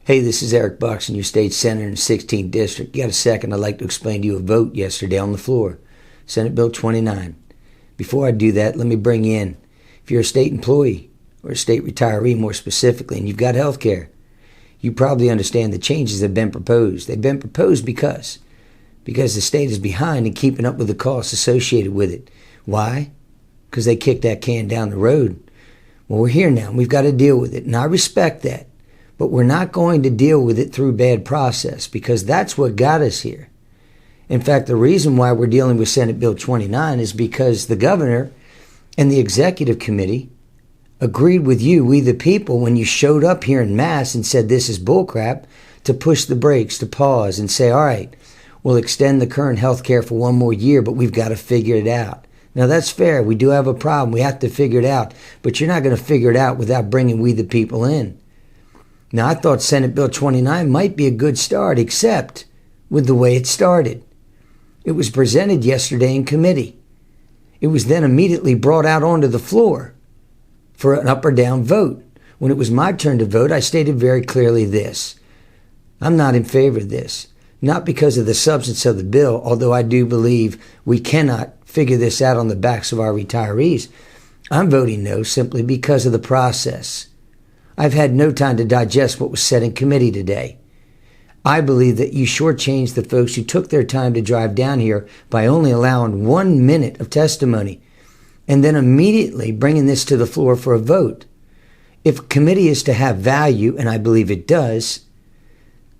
Hey, this is Eric Buckson, your state senator in the 16th district. You got a second? I'd like to explain to you a vote yesterday on the floor, Senate Bill 29. Before I do that, let me bring you in. If you're a state employee or a state retiree more specifically, and you've got health care, you probably understand the changes that have been proposed. They've been proposed because the state is behind in keeping up with the costs associated with it. Why? Because they kicked that can down the road. Well, we're here now, and we've got to deal with it, and I respect that. But we're not going to deal with it through bad process, because that's what got us here. In fact, the reason why we're dealing with Senate Bill 29 is because the governor and the executive committee agreed with you, we the people, when you showed up here in mass and said this is bullcrap, to push the brakes, to pause and say, all right, we'll extend the current health care for one more year, but we've got to figure it out. Now, that's fair. We do have a problem. We have to figure it out. But you're not going to figure it out without bringing we the people in. Now, I thought Senate Bill 29 might be a good start, except with the way it started. It was presented yesterday in committee. It was then immediately brought out onto the floor for an up or down vote. When it was my turn to vote, I stated very clearly this. I'm not in favor of this, not because of the substance of the bill, although I do believe we cannot figure this out on the backs of our retirees. I'm voting no simply because of the process. I've had no time to digest what was said in committee today. I believe that you shortchanged the folks who took their time to drive down here by only allowing 1 minute of testimony and then immediately bringing this to the floor for a vote. If a committee is to have value, and I believe it does,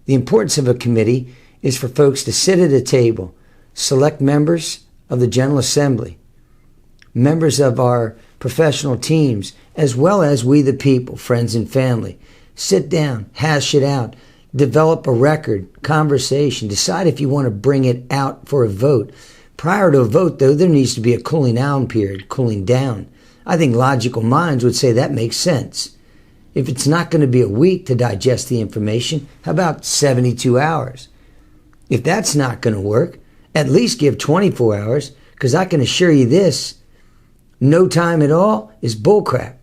the importance of a committee is for folks to sit at a table, select members of the General Assembly, members of our professional teams, as well as we the people, friends and family. Sit down, hash it out, develop a record, conversation, decide if you want to bring it out for a vote. Prior to a vote, though, there needs to be a cooling down period, cooling down. I think logical minds would say that makes sense. If it's not going to be a week to digest the information, how about 72 hours? If that's not going to work, at least give 24 hours, because I can assure you this, no time at all is bullcrap.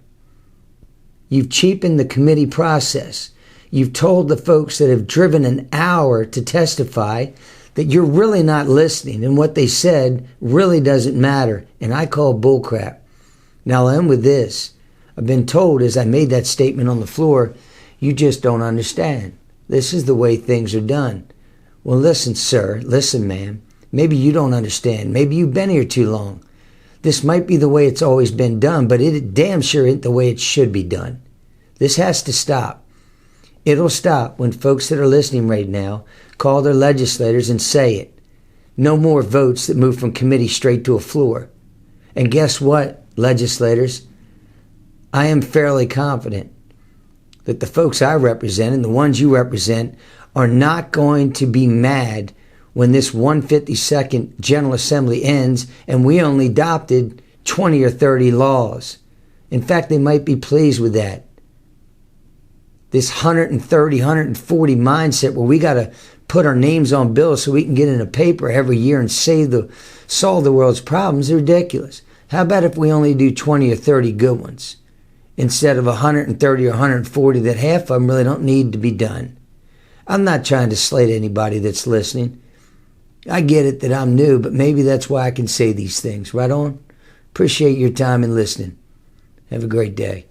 You've cheapened the committee process. You've told the folks that have driven an hour to testify that you're really not listening, and what they said really doesn't matter, and I call bullcrap. Now I'll end with this. I've been told as I made that statement on the floor, you just don't understand. This is the way things are done. Well, listen, sir, listen, ma'am. Maybe you don't understand. Maybe you've been here too long. This might be the way it's always been done, but it damn sure ain't the way it should be done. This has to stop. It'll stop when folks that are listening right now call their legislators and say it. No more votes that move from committee straight to a floor. And guess what, legislators? I am fairly confident that the folks I represent and the ones you represent are not going to be mad when this 152nd General Assembly ends and we only adopted 20 or 30 laws. In fact, they might be pleased with that. This 130, 140 mindset where we got to put our names on bills so we can get in a paper every year and solve the world's problems is ridiculous. How about if we only do 20 or 30 good ones instead of 130 or 140 that half of them really don't need to be done? I'm not trying to slate anybody that's listening. I get it that I'm new, but maybe that's why I can say these things. Right on? Appreciate your time and listening. Have a great day.